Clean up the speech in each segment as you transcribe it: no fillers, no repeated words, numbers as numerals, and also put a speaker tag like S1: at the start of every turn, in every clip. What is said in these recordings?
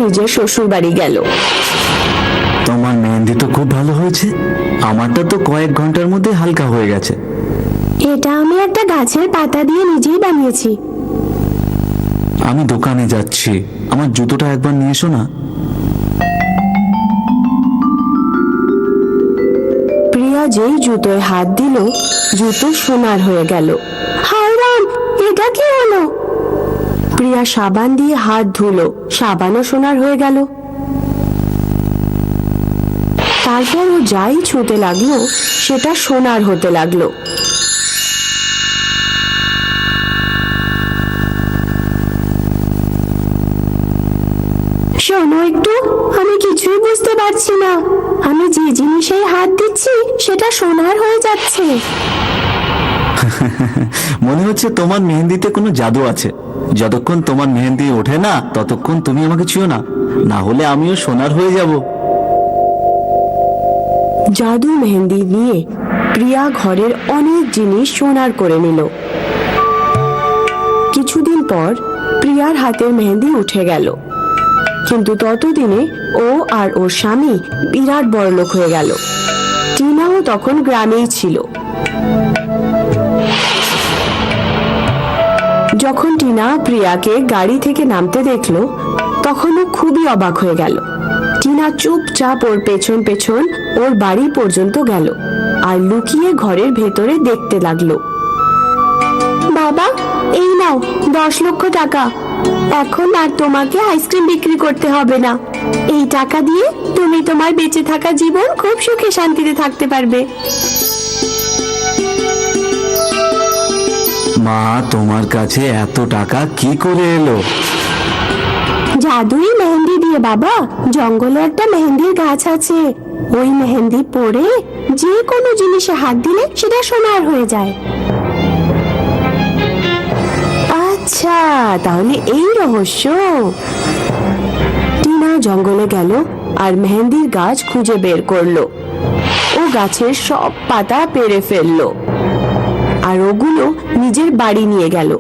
S1: নিজের শ্বশুর বাড়ি গেল।
S2: তোমার মেহেন্দি তো খুব ভালো হয়েছে, আমারটা তো কয়েক ঘন্টার মধ্যে হালকা হয়ে গেছে।
S1: এটা আমি একটা গাছের পাতা দিয়ে নিজেই বানিয়েছি।
S2: আমি দোকানে যাচ্ছি, আমার জুতোটা একবার নিয়ে এসো না।
S1: প্রিয়া যেই জুতোয় হাত দিল, জুতো সোনার হয়ে গেল। হায় রাম, এটা কি হলো? প্রিয়া সাবান দিয়ে হাত ধুলো, সাবানও সোনার হয়ে গেল। তারপর ও যাই ছুঁতে লাগলো সেটা সোনার হতে লাগলো। শোনো একটু, আমি কিছুই বুঝতে পারছি না। আমি যে জিনিসেই হাত দিচ্ছি সেটা সোনার হয়ে যাচ্ছে।
S2: মনে হচ্ছে তোমার মেহেন্দিতে কোনো জাদু আছে। যতক্ষণ তোমার মেহেন্দি ওঠে না ততক্ষণ তুমি আমাকে ছুঁয়ো না, না হলে আমিও সোনার হয়ে যাব।
S1: জাদু মেহেন্দি নিয়ে প্রিয়া ঘরের অনেক জিনিস সোনার করে নিল। কিছুদিন পর প্রিয়ার হাতের মেহেন্দি উঠে গেল, কিন্তু ততদিনে ও আর ওর স্বামী বিরাট বড়লোক হয়ে গেল। টিনাও তখন গ্রামেই ছিল। যখন টিনা প্রিয়াকে গাড়ি থেকে নামতে দেখলো তখন ও খুবই অবাক হয়ে গেল। টিনা চুপচাপ ওর পেছন পেছন ওর বাড়ি পর্যন্ত গেল আর লুকিয়ে ঘরের ভেতরে দেখতে লাগলো। বাবা, এই নাও 10 লক্ষ টাকা। এখন আর তোমাকে আইসক্রিম বিক্রি করতে হবে না। এই টাকা দিয়ে তুমি তোমার বেঁচে থাকা জীবন খুব সুখে শান্তিতে থাকতে পারবে।
S2: মা, তোমার কাছে এত টাকা কি করে এলো?
S1: জাদুই মেহেন্দি দিয়ে বাবা। জঙ্গলে একটা মেহেন্দির গাছ আছে, ওই মেহেন্দি পরে যে কোনো জিনিসে হাত দিলে সেটা সোনার হয়ে যায়। আচ্ছা, তাহলে এই রহস্য। টিনা জঙ্গলে গেল আর মেহেন্দির গাছ খুঁজে বের করলো। ও গাছের সব পাতা পেড়ে ফেললো আর ওগুলো নিজের বাড়ি নিয়ে গেল।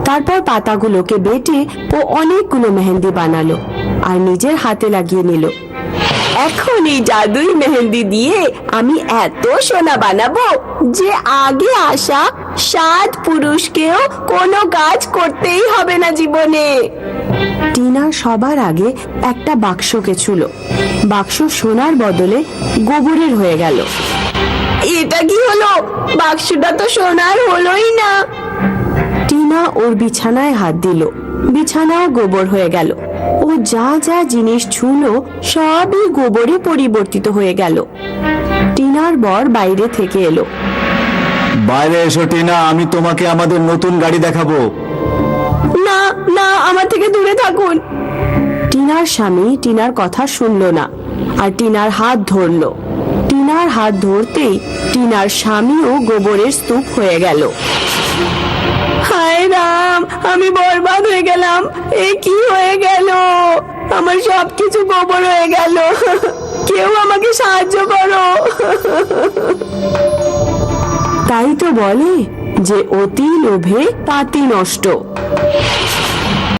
S1: তারপর পাতাগুলোকে বেটে ও অনেকগুলো মেহেন্দি বানালো আর নিজের হাতে লাগিয়ে নিল। এখন এই জাদুই মেহেন্দি দিয়ে আমি এত সোনা বানাবো যে আগে আসা 7 পুরুষকেও কোনো কাজ করতেই হবে না জীবনে। টিনা সবার আগে একটা বাক্সকে ছুঁলো। বাক্স সোনার বদলে গোবরের হয়ে গেল। এটা কি হলো? বাক্সটা তো সোনার হলোই না। টিনা ওর বিছানায় হাত দিল, বিছানাও গোবর হয়ে গেল। ও যা যা জিনিস ছুঁলো সবই গোবরে পরিবর্তিত হয়ে গেল। টিনার বর বাইরে থেকে এলো।
S2: বাইরে এসো টিনা, আমি তোমাকে আমাদের নতুন গাড়ি দেখাবো।
S1: না না, আমার থেকে দূরে থাকুন। টিনার স্বামী টিনার কথা শুনলো না আর টিনার হাত ধরলো। টিনার হাত ধরতেই টিনার স্বামীও গোবরের স্তূপ হয়ে গেল। হায় রাম, আমি বরবাদ হয়ে গেলাম। এ কি হয়ে গেল? আমার সবকিছু গোবর হয়ে গেল। কেউ আমাকে সাহায্য করো। তাই তো বলে যে অতি লোভে তাঁতি নষ্ট।